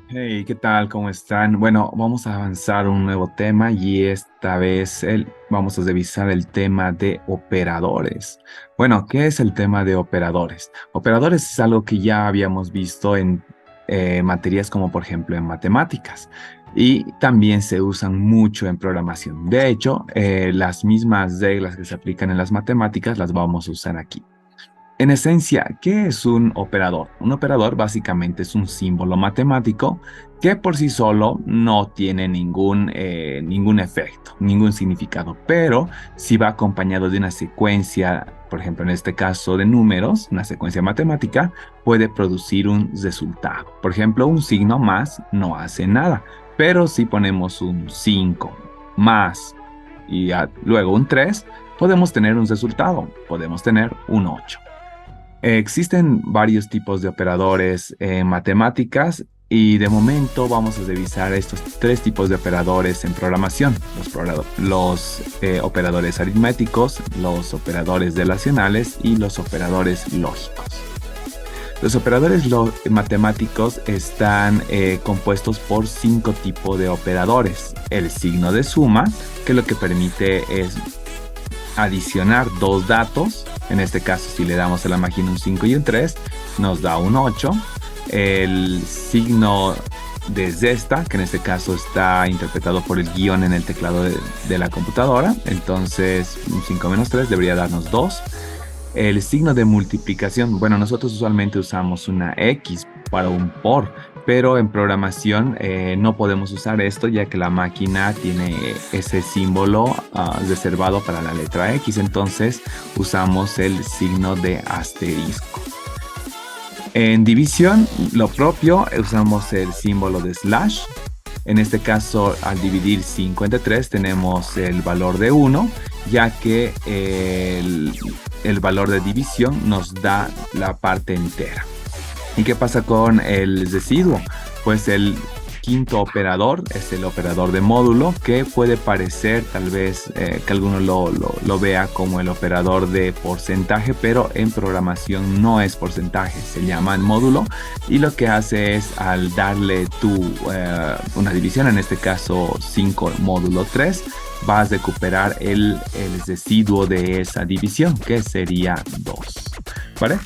Hey, ¿qué tal? ¿Cómo están? Bueno, vamos a avanzar un nuevo tema y esta vez vamos a revisar el tema de operadores. Bueno, ¿qué es el tema de operadores? Operadores es algo que ya habíamos visto en materias como por ejemplo en matemáticas y también se usan mucho en programación. De hecho, las mismas reglas que se aplican en las matemáticas las vamos a usar aquí. En esencia, ¿qué es un operador? Un operador básicamente es un símbolo matemático que por sí solo no tiene ningún efecto, ningún significado, pero si va acompañado de una secuencia, por ejemplo, en este caso de números, una secuencia matemática, puede producir un resultado. Por ejemplo, un signo más no hace nada, pero si ponemos un 5 más y luego un 3, podemos tener un resultado, podemos tener un 8. Existen varios tipos de operadores en matemáticas y de momento vamos a revisar estos tres tipos de operadores en programación. Los operadores aritméticos, los operadores relacionales y los operadores lógicos. Los operadores matemáticos están compuestos por cinco tipos de operadores. El signo de suma, que lo que permite es adicionar dos datos. En este caso, si le damos a la máquina un 5 y un 3, nos da un 8. El signo de zesta, que en este caso está interpretado por el guión en el teclado de la computadora. Entonces, un 5 menos 3 debería darnos 2. El signo de multiplicación, bueno, nosotros usualmente usamos una X para un por, pero en programación no podemos usar esto ya que la máquina tiene ese símbolo reservado para la letra X, entonces usamos el signo de asterisco. En división, lo propio, usamos el símbolo de slash. En este caso, al dividir 53 tenemos el valor de 1, ya que el valor de división nos da la parte entera. ¿Y qué pasa con el residuo? Pues el quinto operador es el operador de módulo, que puede parecer tal vez que alguno lo vea como el operador de porcentaje, pero en programación no es porcentaje, se llama módulo, y lo que hace es al darle una división, en este caso 5 módulo 3, vas a recuperar el residuo de esa división, que sería 2. ¿Vale?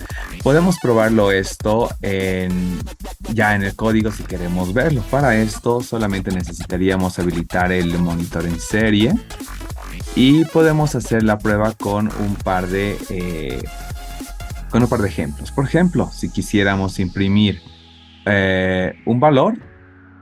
Podemos probarlo esto ya en el código si queremos verlo. Para esto solamente necesitaríamos habilitar el monitor en serie y podemos hacer la prueba con un par de ejemplos. Por ejemplo, si quisiéramos imprimir un valor,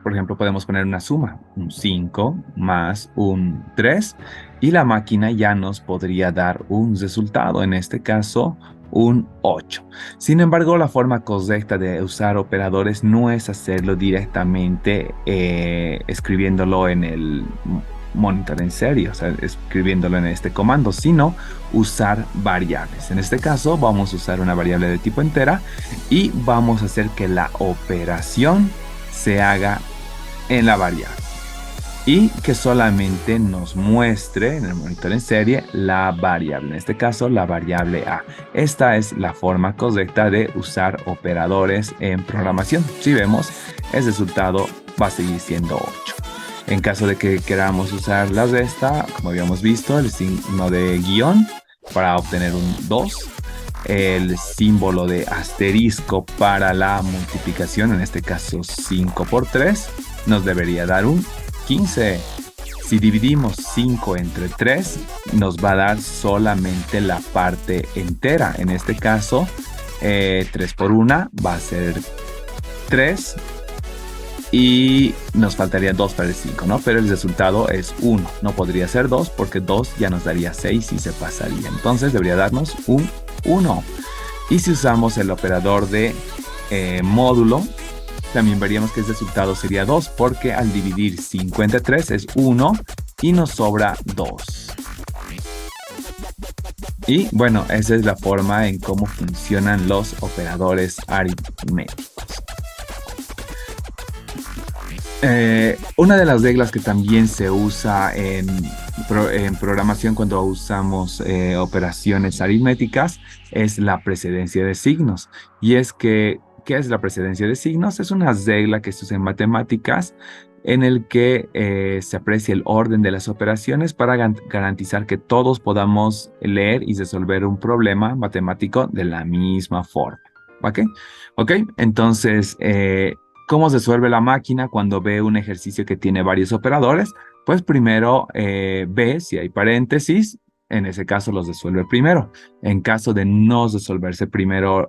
por ejemplo, podemos poner una suma, un 5 más un 3, y la máquina ya nos podría dar un resultado, en este caso, un 8. Sin embargo, la forma correcta de usar operadores no es hacerlo directamente escribiéndolo en el monitor en serie, o sea, escribiéndolo en este comando, sino usar variables. En este caso, vamos a usar una variable de tipo entera y vamos a hacer que la operación se haga en la variable y que solamente nos muestre en el monitor en serie la variable, en este caso la variable A. Esta es la forma correcta de usar operadores en programación. Si vemos, el resultado va a seguir siendo 8. En caso de que queramos usar la resta, como habíamos visto, el signo de guión para obtener un 2, el símbolo de asterisco para la multiplicación, en este caso 5 por 3, nos debería dar un 15. Si dividimos 5 entre 3, nos va a dar solamente la parte entera. En este caso, 3 por 1 va a ser 3 y nos faltaría 2 para el 5, ¿no? Pero el resultado es 1. No podría ser 2 porque 2 ya nos daría 6 y se pasaría. Entonces debería darnos un 1. Y si usamos el operador de módulo, también veríamos que el resultado sería 2 porque al dividir 53 es 1 y nos sobra 2. Y bueno, esa es la forma en cómo funcionan los operadores aritméticos. Una de las reglas que también se usa en programación cuando usamos operaciones aritméticas es la precedencia de signos. Y es que, ¿qué es la precedencia de signos? Es una regla que se usa en matemáticas en el que se aprecia el orden de las operaciones para garantizar que todos podamos leer y resolver un problema matemático de la misma forma. ¿Ok? ¿Ok? Entonces, ¿cómo se resuelve la máquina cuando ve un ejercicio que tiene varios operadores? Pues primero ve si hay paréntesis, en ese caso los resuelve primero. En caso de no resolverse primero,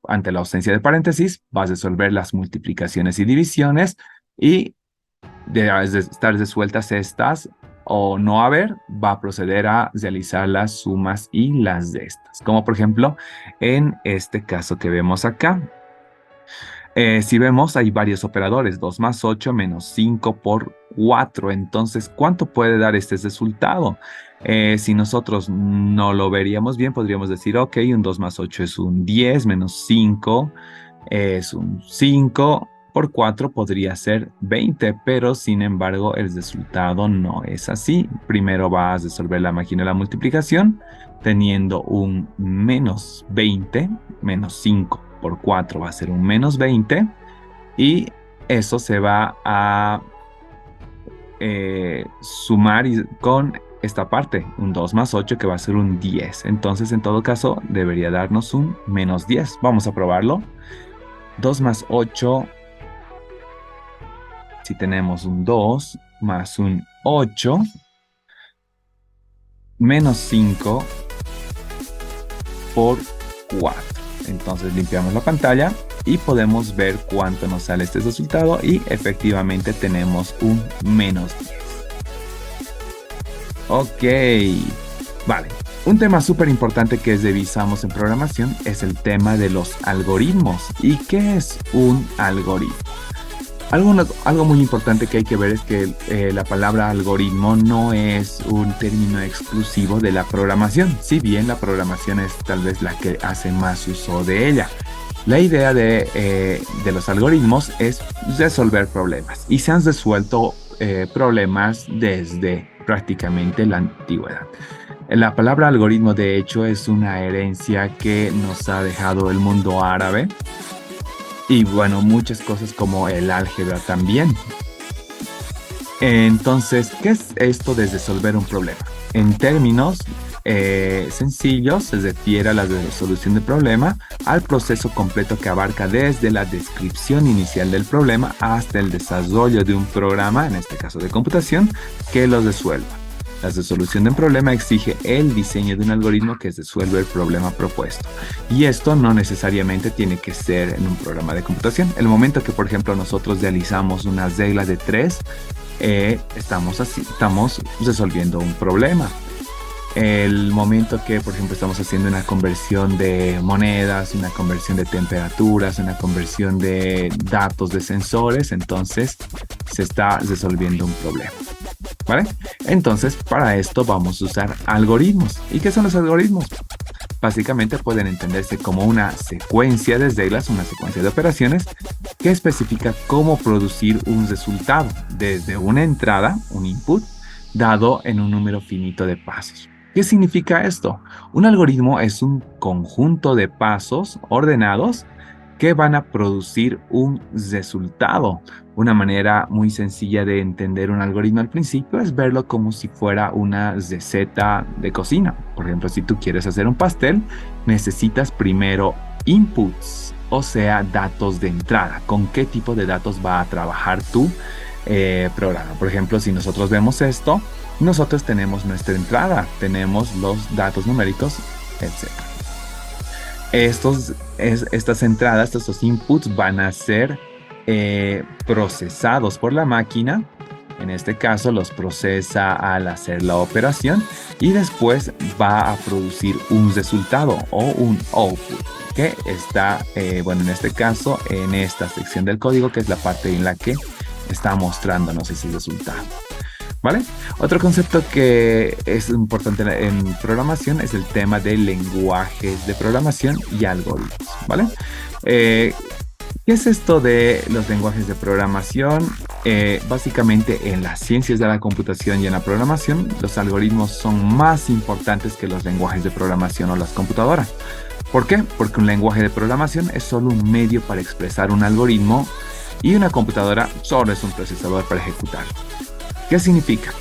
ante la ausencia de paréntesis, vas a resolver las multiplicaciones y divisiones y de estar resueltas estas o no haber, va a proceder a realizar las sumas y las restas. Como por ejemplo, en este caso que vemos acá. Si vemos, hay varios operadores, 2 más 8 menos 5 por 4. Entonces, ¿cuánto puede dar este resultado? Si nosotros no lo veríamos bien, podríamos decir, ok, un 2 más 8 es un 10, menos 5 es un 5, por 4 podría ser 20, pero sin embargo el resultado no es así. Primero vas a resolver la máquina de la multiplicación, teniendo un menos 20, menos 5 por 4 va a ser un menos 20 y eso se va a sumar con esta parte, un 2 más 8 que va a ser un 10. Entonces, en todo caso, debería darnos un menos 10. Vamos a probarlo. 2 más 8, si tenemos un 2 más un 8, menos 5 por 4. Entonces limpiamos la pantalla y podemos ver cuánto nos sale este resultado y efectivamente tenemos un menos 10. Ok, vale. Un tema súper importante que revisamos en programación es el tema de los algoritmos. ¿Y qué es un algoritmo? Algo muy importante que hay que ver es que la palabra algoritmo no es un término exclusivo de la programación, si bien la programación es tal vez la que hace más uso de ella. La idea de los algoritmos es resolver problemas y se han resuelto problemas desde prácticamente la antigüedad. La palabra algoritmo, de hecho, es una herencia que nos ha dejado el mundo árabe. Y bueno, muchas cosas como el álgebra también. Entonces, ¿qué es esto de resolver un problema? En términos sencillos, se refiere a la resolución del problema al proceso completo que abarca desde la descripción inicial del problema hasta el desarrollo de un programa, en este caso de computación, que lo resuelva. La resolución de un problema exige el diseño de un algoritmo que resuelve el problema propuesto. Y esto no necesariamente tiene que ser en un programa de computación. El momento que, por ejemplo, nosotros realizamos una regla de 3, estamos resolviendo un problema. El momento que, por ejemplo, estamos haciendo una conversión de monedas, una conversión de temperaturas, una conversión de datos de sensores, entonces se está resolviendo un problema. ¿Vale? Entonces, para esto vamos a usar algoritmos. ¿Y qué son los algoritmos? Básicamente pueden entenderse como una secuencia de reglas, una secuencia de operaciones que especifica cómo producir un resultado desde una entrada, un input, dado en un número finito de pasos. ¿Qué significa esto? Un algoritmo es un conjunto de pasos ordenados que van a producir un resultado. Una manera muy sencilla de entender un algoritmo al principio es verlo como si fuera una receta de cocina. Por ejemplo, si tú quieres hacer un pastel, necesitas primero inputs, o sea, datos de entrada. ¿Con qué tipo de datos va a trabajar tu programa? Por ejemplo, si nosotros vemos esto, nosotros tenemos nuestra entrada, tenemos los datos numéricos, etc. Estas entradas, estos inputs van a ser procesados por la máquina. En este caso los procesa al hacer la operación y después va a producir un resultado o un output que está, bueno, en este caso en esta sección del código, que es la parte en la que está mostrándonos ese resultado. ¿Vale? Otro concepto que es importante en programación es el tema de lenguajes de programación y algoritmos, ¿vale? ¿Qué es esto de los lenguajes de programación? Básicamente en las ciencias de la computación y en la programación, los algoritmos son más importantes que los lenguajes de programación o las computadoras. ¿Por qué? Porque un lenguaje de programación es solo un medio para expresar un algoritmo y una computadora solo es un procesador para ejecutarlo. ¿Qué significa?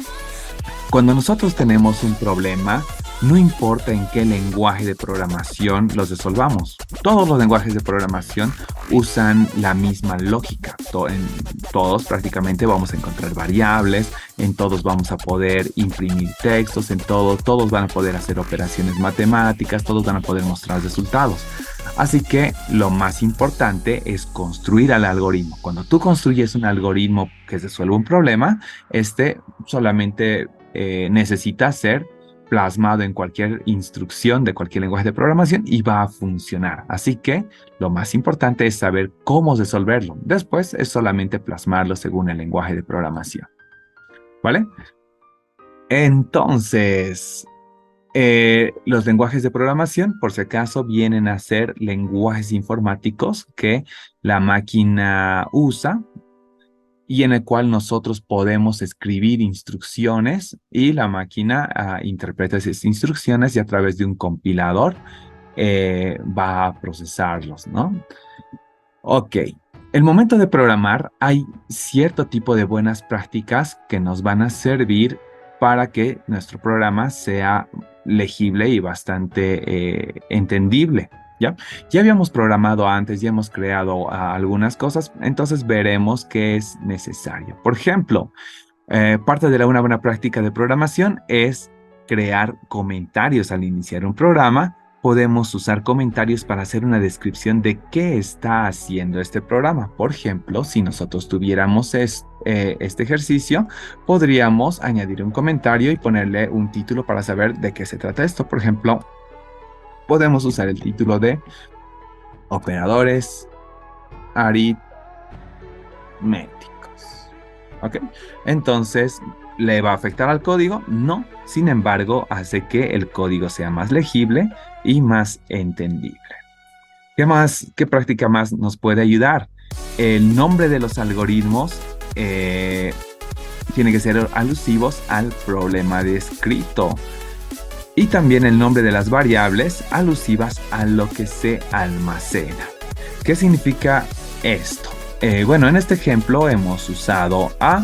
Cuando nosotros tenemos un problema, no importa en qué lenguaje de programación los resolvamos. Todos los lenguajes de programación usan la misma lógica. En todos prácticamente vamos a encontrar variables, en todos vamos a poder imprimir textos, en todos van a poder hacer operaciones matemáticas, todos van a poder mostrar resultados. Así que lo más importante es construir al algoritmo. Cuando tú construyes un algoritmo que resuelve un problema, este solamente necesita ser plasmado en cualquier instrucción de cualquier lenguaje de programación y va a funcionar. Así que lo más importante es saber cómo resolverlo. Después es solamente plasmarlo según el lenguaje de programación. ¿Vale? Entonces, los lenguajes de programación, por si acaso, vienen a ser lenguajes informáticos que la máquina usa y en el cual nosotros podemos escribir instrucciones y la máquina interpreta esas instrucciones y a través de un compilador va a procesarlos, ¿no? Ok. El momento de programar hay cierto tipo de buenas prácticas que nos van a servir para que nuestro programa sea legible y bastante entendible. ¿Ya? Ya habíamos programado antes, ya hemos creado algunas cosas, entonces veremos qué es necesario. Por ejemplo, parte de una buena práctica de programación es crear comentarios al iniciar un programa. Podemos usar comentarios para hacer una descripción de qué está haciendo este programa. Por ejemplo, si nosotros tuviéramos este ejercicio, podríamos añadir un comentario y ponerle un título para saber de qué se trata esto. Por ejemplo, podemos usar el título de operadores aritméticos. ¿Ok? Entonces, ¿le va a afectar al código? No. Sin embargo, hace que el código sea más legible y más entendible. ¿Qué más? ¿Qué práctica más nos puede ayudar? El nombre de los algoritmos tiene que ser alusivos al problema descrito. Y también el nombre de las variables alusivas a lo que se almacena. ¿Qué significa esto? Bueno, en este ejemplo hemos usado A,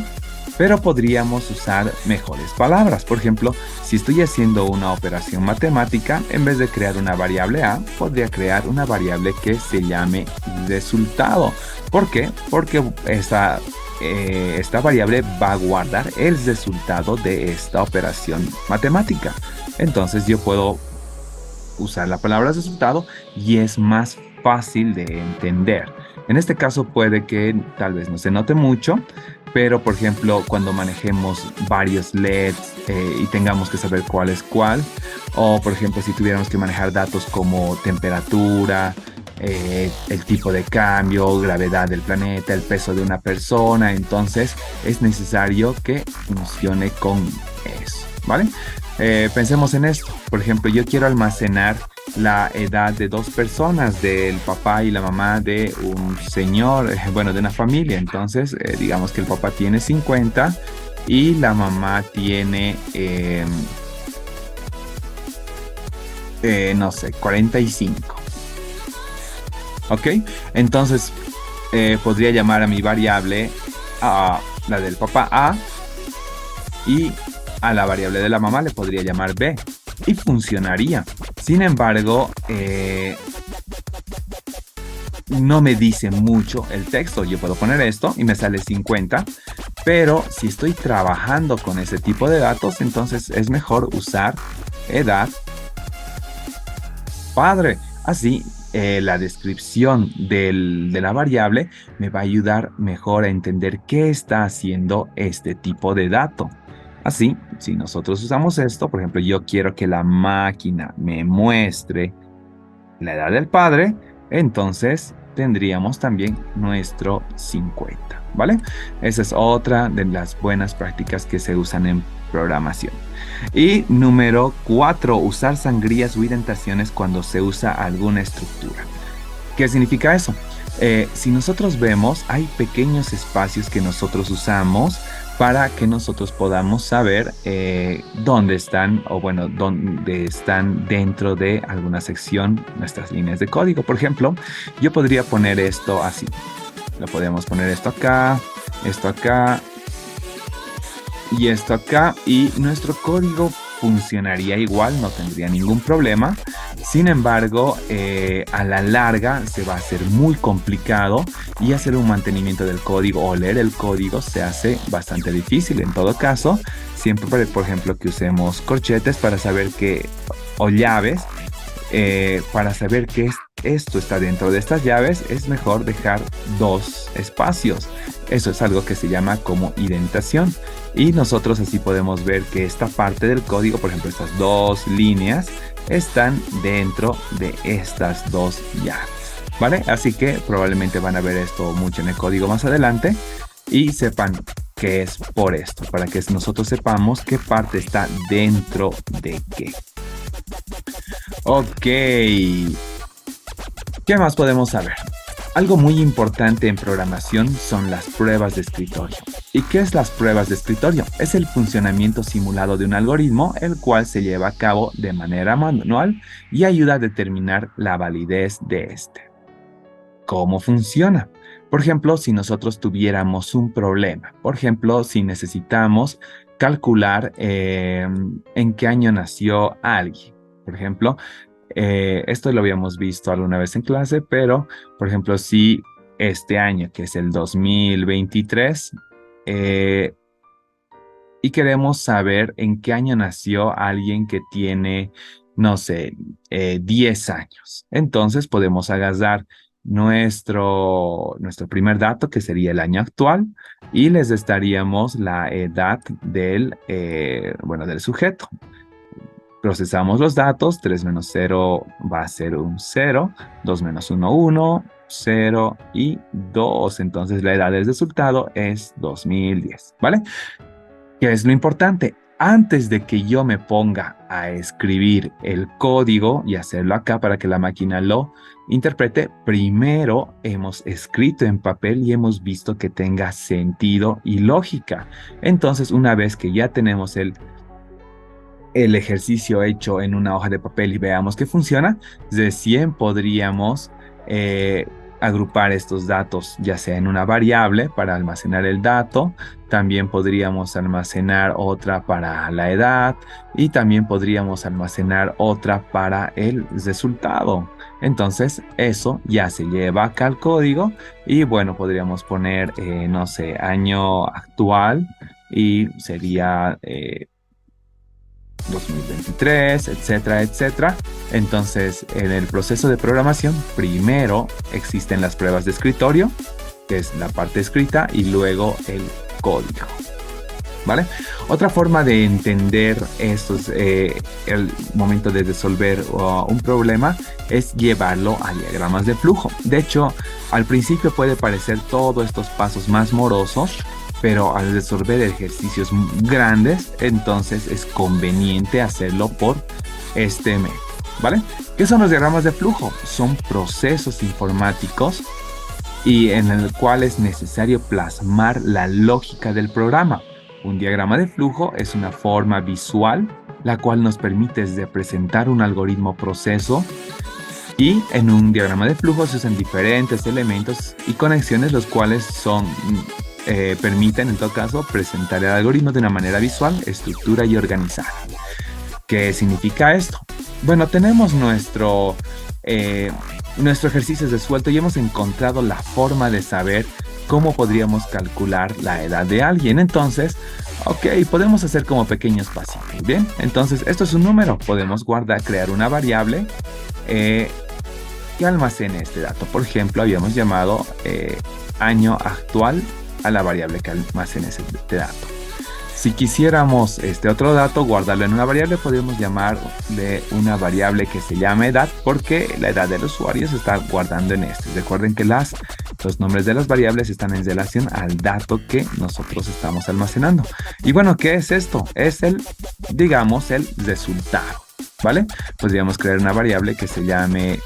pero podríamos usar mejores palabras. Por ejemplo, si estoy haciendo una operación matemática, en vez de crear una variable A, podría crear una variable que se llame resultado. ¿Por qué? Porque esta variable va a guardar el resultado de esta operación matemática. Entonces yo puedo usar la palabra resultado y es más fácil de entender. En este caso puede que tal vez no se note mucho, pero por ejemplo cuando manejemos varios LEDs y tengamos que saber cuál es cuál, o por ejemplo si tuviéramos que manejar datos como temperatura, el tipo de cambio, gravedad del planeta, el peso de una persona, entonces es necesario que funcione con eso, ¿vale? Pensemos en esto. Por ejemplo, yo quiero almacenar la edad de dos personas, del papá y la mamá de un señor, bueno, de una familia. Entonces, digamos que el papá tiene 50 y la mamá tiene, no sé, 45. ¿Ok? Entonces, podría llamar a mi variable a la del papá A y a la variable de la mamá le podría llamar B y funcionaría. Sin embargo, no me dice mucho el texto. Yo puedo poner esto y me sale 50, pero si estoy trabajando con ese tipo de datos, entonces es mejor usar edad padre. Así, la descripción de la variable me va a ayudar mejor a entender qué está haciendo este tipo de dato. Así, si nosotros usamos esto, por ejemplo, yo quiero que la máquina me muestre la edad del padre, entonces tendríamos también nuestro 50, ¿vale? Esa es otra de las buenas prácticas que se usan en programación. Y número 4, usar sangrías o indentaciones cuando se usa alguna estructura. ¿Qué significa eso? Si nosotros vemos, hay pequeños espacios que nosotros usamos para que nosotros podamos saber dónde están, o bueno, dónde están dentro de alguna sección nuestras líneas de código. Por ejemplo, yo podría poner esto así. Lo podemos poner esto acá y esto acá, y nuestro código funcionaría igual, no tendría ningún problema. Sin embargo, a la larga se va a hacer muy complicado y hacer un mantenimiento del código o leer el código se hace bastante difícil. En todo caso, siempre, por ejemplo, que usemos corchetes para saber que, o llaves, para saber que esto está dentro de estas llaves, es mejor dejar dos espacios. Eso es algo que se llama como indentación. Y nosotros así podemos ver que esta parte del código, por ejemplo, estas dos líneas, están dentro de estas dos llaves, ¿vale? Así que probablemente van a ver esto mucho en el código más adelante y sepan que es por esto, para que nosotros sepamos qué parte está dentro de qué. Ok, ¿qué más podemos saber? Algo muy importante en programación son las pruebas de escritorio. ¿Y qué es las pruebas de escritorio? Es el funcionamiento simulado de un algoritmo, el cual se lleva a cabo de manera manual y ayuda a determinar la validez de este. ¿Cómo funciona? Por ejemplo, si nosotros tuviéramos un problema, por ejemplo, si necesitamos calcular en qué año nació alguien, por ejemplo, esto lo habíamos visto alguna vez en clase, pero, por ejemplo, si este año, que es el 2023, y queremos saber en qué año nació alguien que tiene, no sé, 10 años. Entonces podemos agarrar nuestro primer dato, que sería el año actual, y les estaríamos la edad del sujeto. Procesamos los datos, 3 menos 0 va a ser un 0, 2 menos 1, 1, 0 y 2. Entonces la edad del resultado es 2010, ¿vale? ¿Qué es lo importante? Antes de que yo me ponga a escribir el código y hacerlo acá para que la máquina lo interprete, primero hemos escrito en papel y hemos visto que tenga sentido y lógica. Entonces, una vez que ya tenemos el ejercicio hecho en una hoja de papel y veamos que funciona, recién podríamos agrupar estos datos, ya sea en una variable para almacenar el dato, también podríamos almacenar otra para la edad y también podríamos almacenar otra para el resultado. Entonces eso ya se lleva acá al código y bueno, podríamos poner, no sé, año actual y sería 2023, etcétera, etcétera. Entonces, en el proceso de programación, primero existen las pruebas de escritorio, que es la parte escrita, y luego el código. ¿Vale? Otra forma de entender esto es el momento de resolver un problema es llevarlo a diagramas de flujo. De hecho, al principio puede parecer todos estos pasos más morosos, pero al resolver ejercicios grandes, entonces es conveniente hacerlo por este método, ¿vale? ¿Qué son los diagramas de flujo? Son procesos informáticos y en el cual es necesario plasmar la lógica del programa. Un diagrama de flujo es una forma visual, la cual nos permite representar un algoritmo proceso, y en un diagrama de flujo se usan diferentes elementos y conexiones, los cuales permiten, en todo caso, presentar el algoritmo de una manera visual, estructura y organizada. ¿Qué significa esto? Bueno, tenemos nuestro ejercicio resuelto y hemos encontrado la forma de saber cómo podríamos calcular la edad de alguien. Entonces, ok, podemos hacer como pequeños pasitos, ¿bien? Entonces, esto es un número. Podemos crear una variable que almacene este dato. Por ejemplo, habíamos llamado año actual a la variable que almacene este dato. Si quisiéramos este otro dato, guardarlo en una variable, podríamos llamarle una variable que se llame edad, porque la edad del usuario se está guardando en este. Recuerden que los nombres de las variables están en relación al dato que nosotros estamos almacenando. Y bueno, ¿qué es esto? Es digamos, el resultado, ¿vale? Podríamos crear una variable que se llame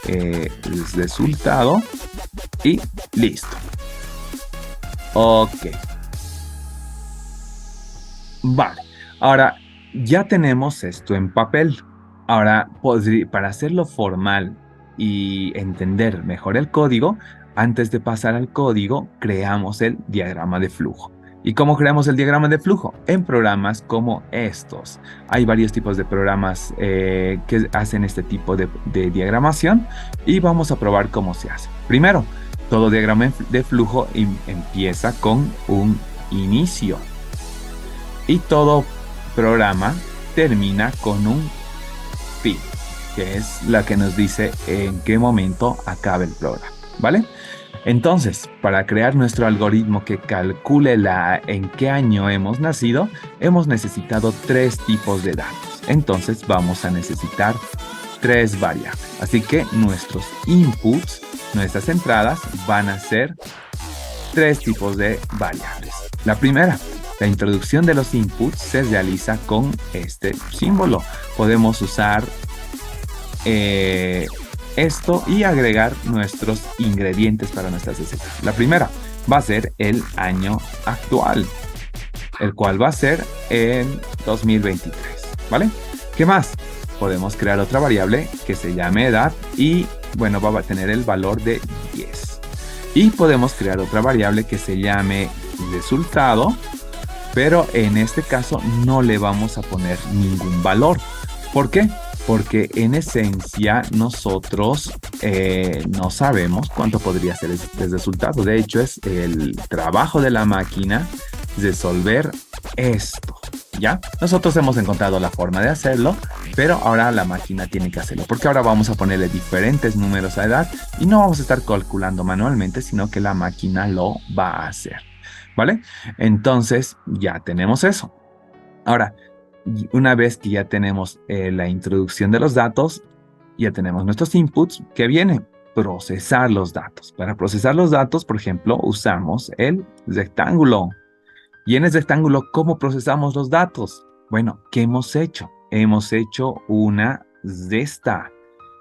resultado y listo. Ok. Vale, ahora ya tenemos esto en papel. Ahora, para hacerlo formal y entender mejor el código, antes de pasar al código, creamos el diagrama de flujo. ¿Y cómo creamos el diagrama de flujo? En programas como estos. Hay varios tipos de programas que hacen este tipo de diagramación y vamos a probar cómo se hace. Primero, todo diagrama de flujo empieza con un inicio. Y todo programa termina con un fin, que es la que nos dice en qué momento acaba el programa, ¿vale? Entonces, para crear nuestro algoritmo que calcule en qué año hemos nacido, hemos necesitado 3 tipos de datos. Entonces, vamos a necesitar 3 variables. Así que nuestros inputs, nuestras entradas, van a ser 3 tipos de variables. La primera, la introducción de los inputs se realiza con este símbolo. Podemos usar esto y agregar nuestros ingredientes para nuestras recetas. La primera va a ser el año actual, el cual va a ser en 2023, ¿vale? ¿Qué más? Podemos crear otra variable que se llame edad y, bueno, va a tener el valor de 10. Y podemos crear otra variable que se llame resultado, pero en este caso no le vamos a poner ningún valor. ¿Por qué? Porque en esencia nosotros no sabemos cuánto podría ser el resultado. De hecho, es el trabajo de la máquina resolver esto, ¿ya? Nosotros hemos encontrado la forma de hacerlo, pero ahora la máquina tiene que hacerlo, porque ahora vamos a ponerle diferentes números a edad y no vamos a estar calculando manualmente, sino que la máquina lo va a hacer, ¿vale? Entonces, ya tenemos eso. Ahora, una vez que ya tenemos la introducción de los datos, ya tenemos nuestros inputs, ¿qué viene? Procesar los datos. Para procesar los datos, por ejemplo, usamos el rectángulo. Y en el rectángulo, ¿cómo procesamos los datos? Bueno, ¿qué hemos hecho? Hemos hecho una cesta.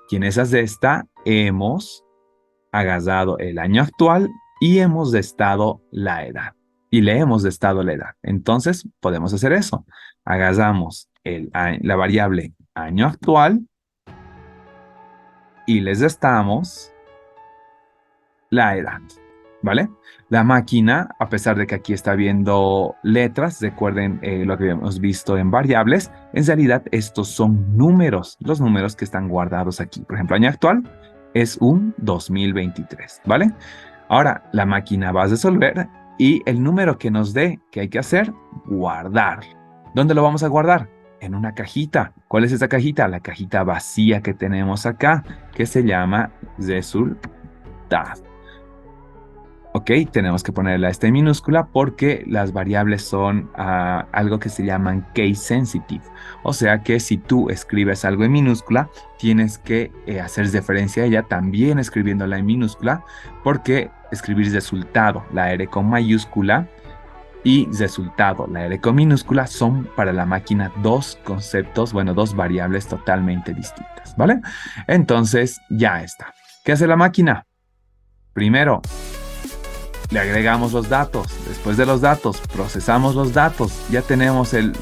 Y en esa cesta hemos agarrado el año actual y hemos restado la edad. Y le hemos restado la edad. Entonces, podemos hacer eso. Agarramos la variable año actual y les restamos la edad, ¿vale? La máquina, a pesar de que aquí está viendo letras, recuerden lo que hemos visto en variables, en realidad estos son números, los números que están guardados aquí. Por ejemplo, año actual es un 2023, ¿vale? Ahora, la máquina va a resolver y el número que nos dé, ¿qué hay que hacer? Guardar. ¿Dónde lo vamos a guardar? En una cajita. ¿Cuál es esa cajita? La cajita vacía que tenemos acá, que se llama resultado. Ok, tenemos que ponerla esta en minúscula porque las variables son algo que se llaman case sensitive. O sea que si tú escribes algo en minúscula, tienes que hacer referencia a ella también escribiéndola en minúscula, porque escribir resultado, la R con mayúscula, y resultado, la R con minúscula, son para la máquina dos conceptos, bueno, dos variables totalmente distintas, ¿vale? Entonces, ya está. ¿Qué hace la máquina? Primero, le agregamos los datos. Después de los datos, procesamos los datos. Ya tenemos el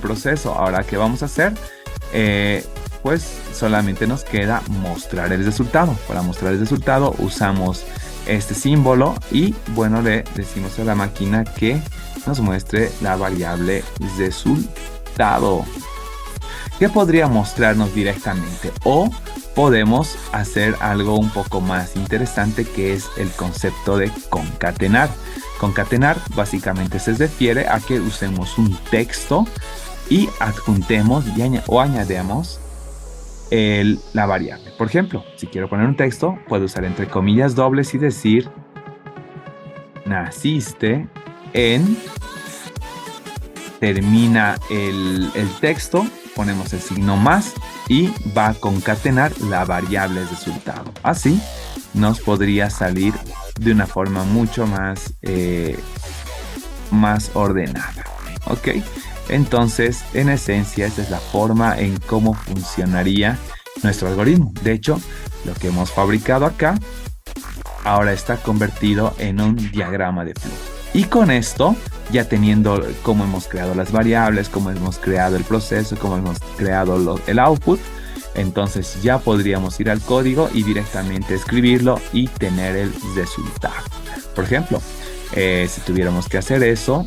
proceso. Ahora, ¿qué vamos a hacer? Pues solamente nos queda mostrar el resultado. Para mostrar el resultado usamos este símbolo y, bueno, le decimos a la máquina que nos muestre la variable resultado, que podría mostrarnos directamente, o podemos hacer algo un poco más interesante, que es el concepto de concatenar. Concatenar básicamente se refiere a que usemos un texto y adjuntemos o añadamos la variable. Por ejemplo, si quiero poner un texto, puedo usar entre comillas dobles y decir: naciste en... Termina el texto, ponemos el signo más y va a concatenar la variable resultado. Así nos podría salir de una forma mucho más ordenada. ¿Ok? Entonces, en esencia, esa es la forma en cómo funcionaría nuestro algoritmo. De hecho, lo que hemos fabricado acá ahora está convertido en un diagrama de flujo. Y con esto ya teniendo cómo hemos creado las variables, cómo hemos creado el proceso, cómo hemos creado el output. Entonces ya podríamos ir al código y directamente escribirlo y tener el resultado. Por ejemplo, si tuviéramos que hacer eso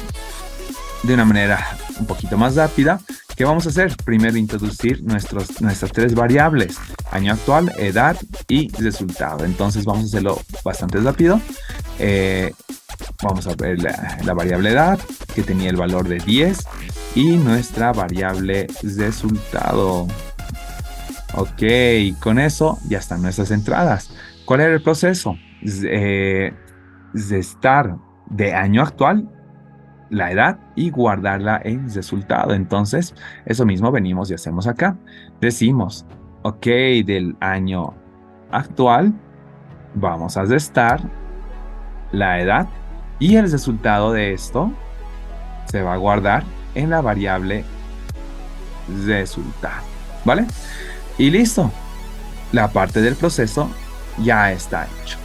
de una manera un poquito más rápida, ¿qué vamos a hacer? Primero introducir nuestras tres variables: año actual, edad y resultado. Entonces vamos a hacerlo bastante rápido. Vamos a ver la variable edad, que tenía el valor de 10, y nuestra variable resultado. Ok, con eso ya están nuestras entradas. ¿Cuál era el proceso? Restar de año actual la edad y guardarla en resultado. Entonces, eso mismo venimos y hacemos acá. Decimos, ok, del año actual vamos a restar la edad y el resultado de esto se va a guardar en la variable resultado, ¿vale? Y listo, la parte del proceso ya está hecho.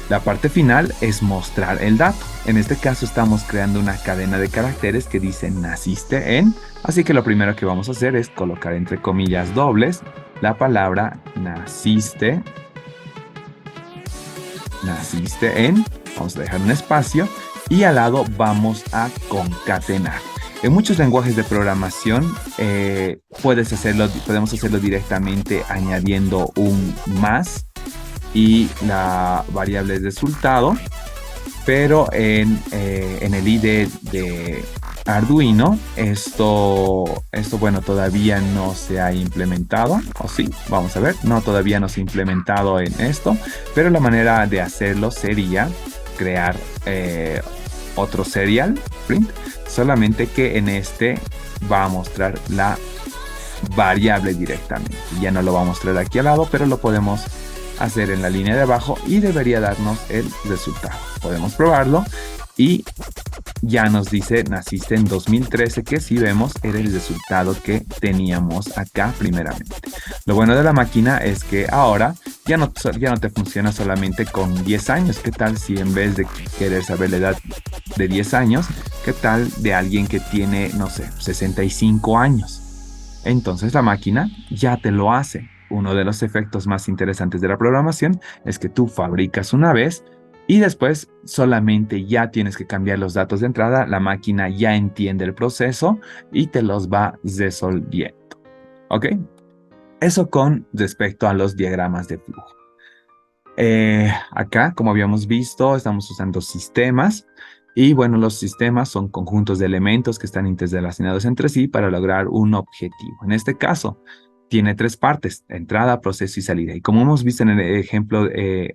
La parte final es mostrar el dato. En este caso estamos creando una cadena de caracteres que dice naciste en, así que lo primero que vamos a hacer es colocar entre comillas dobles la palabra naciste en, vamos a dejar un espacio y al lado vamos a concatenar. En muchos lenguajes de programación podemos hacerlo directamente añadiendo un más y la variable resultado, pero en el IDE de Arduino esto bueno, todavía no se ha implementado, o sí, vamos a ver, no, todavía no se ha implementado en esto, pero la manera de hacerlo sería crear otro serial print, solamente que en este va a mostrar la variable directamente. Ya no lo va a mostrar aquí al lado, pero lo podemos hacer en la línea de abajo y debería darnos el resultado. Podemos probarlo y ya nos dice naciste en 2013, que si vemos era el resultado que teníamos acá primeramente. Lo bueno de la máquina es que ahora ya no te funciona solamente con 10 años. ¿Qué tal si en vez de querer saber la edad de 10 años, qué tal de alguien que tiene, no sé, 65 años? Entonces la máquina ya te lo hace. Uno de los efectos más interesantes de la programación es que tú fabricas una vez y después solamente ya tienes que cambiar los datos de entrada. La máquina ya entiende el proceso y te los va resolviendo. ¿Ok? Eso con respecto a los diagramas de flujo. Acá, como habíamos visto, estamos usando sistemas. Y bueno, los sistemas son conjuntos de elementos que están interrelacionados entre sí para lograr un objetivo. En este caso, tiene tres partes: entrada, proceso y salida. Y como hemos visto en el ejemplo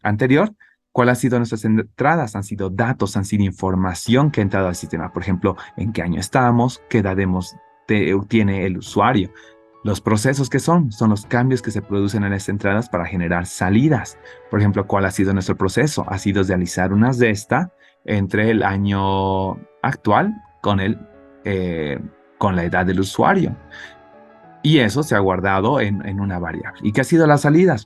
anterior, ¿cuáles han sido nuestras entradas? Han sido datos, han sido información que ha entrado al sistema. Por ejemplo, en qué año estamos, qué edad tiene el usuario. Los procesos que son los cambios que se producen en las entradas para generar salidas. Por ejemplo, ¿cuál ha sido nuestro proceso? Ha sido realizar una resta entre el año actual con la edad del usuario. Y eso se ha guardado en una variable. ¿Y qué ha sido las salidas?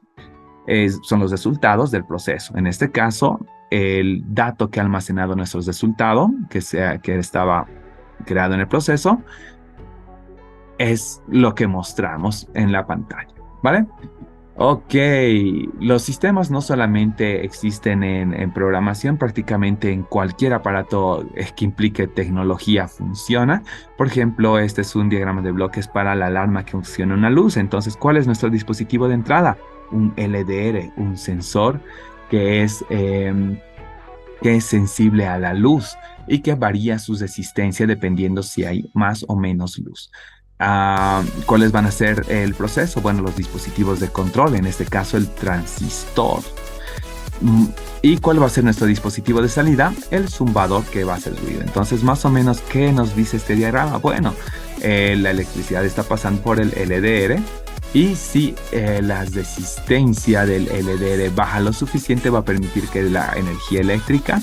Son los resultados del proceso. En este caso, el dato que ha almacenado nuestro resultado, que estaba creado en el proceso, es lo que mostramos en la pantalla, ¿vale? Ok, los sistemas no solamente existen en programación, prácticamente en cualquier aparato que implique tecnología funciona. Por ejemplo, este es un diagrama de bloques para la alarma que funciona una luz. Entonces, ¿cuál es nuestro dispositivo de entrada? Un LDR, un sensor que es sensible a la luz y que varía su resistencia dependiendo si hay más o menos luz. ¿Cuáles van a ser el proceso? Bueno, los dispositivos de control, en este caso el transistor. ¿Y cuál va a ser nuestro dispositivo de salida? El zumbador, que va a hacer ruido. Entonces, más o menos, ¿qué nos dice este diagrama? Bueno, la electricidad está pasando por el LDR y si la resistencia del LDR baja lo suficiente, va a permitir que la energía eléctrica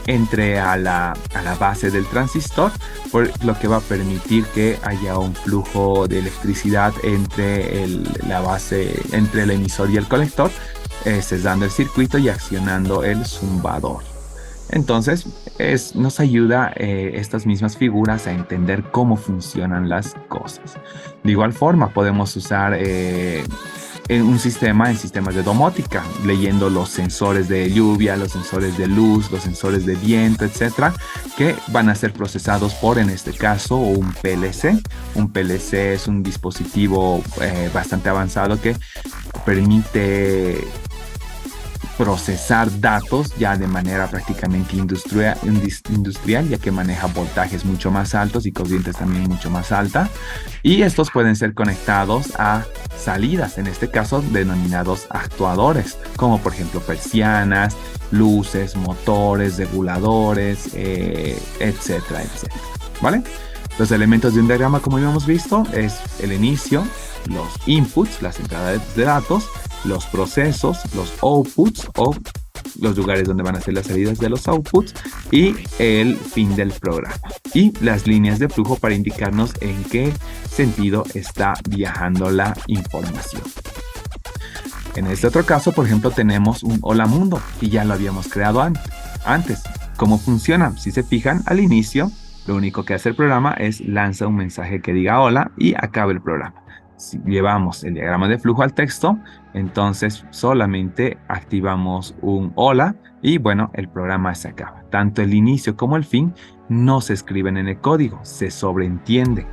entre a la base del transistor, por lo que va a permitir que haya un flujo de electricidad entre la base, entre el emisor y el colector, cerrando el circuito y accionando el zumbador. Entonces, nos ayuda estas mismas figuras a entender cómo funcionan las cosas. De igual forma, podemos usar en sistemas de domótica, leyendo los sensores de lluvia, los sensores de luz, los sensores de viento, etcétera, que van a ser procesados por, en este caso, un PLC. Un PLC es un dispositivo bastante avanzado que permite procesar datos ya de manera prácticamente industrial, ya que maneja voltajes mucho más altos y corrientes también mucho más altas. Y estos pueden ser conectados a salidas, en este caso denominados actuadores, como por ejemplo persianas, luces, motores, reguladores, etcétera, etcétera. ¿Vale? Los elementos de un diagrama, como ya hemos visto, es el inicio, los inputs, las entradas de datos, los procesos, los outputs o los lugares donde van a ser las salidas de los outputs y el fin del programa. Y las líneas de flujo para indicarnos en qué sentido está viajando la información. En este otro caso, por ejemplo, tenemos un Hola Mundo y ya lo habíamos creado antes. ¿Cómo funciona? Si se fijan, al inicio, lo único que hace el programa es lanza un mensaje que diga hola y acaba el programa. Si llevamos el diagrama de flujo al texto, entonces solamente activamos un hola y bueno, el programa se acaba. Tanto el inicio como el fin no se escriben en el código, se sobreentiende,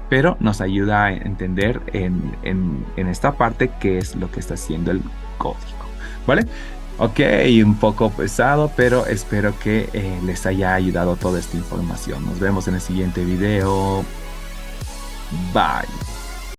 pero nos ayuda a entender en esta parte qué es lo que está haciendo el código, ¿vale? Ok, un poco pesado, pero espero que les haya ayudado toda esta información. Nos vemos en el siguiente video. Bye.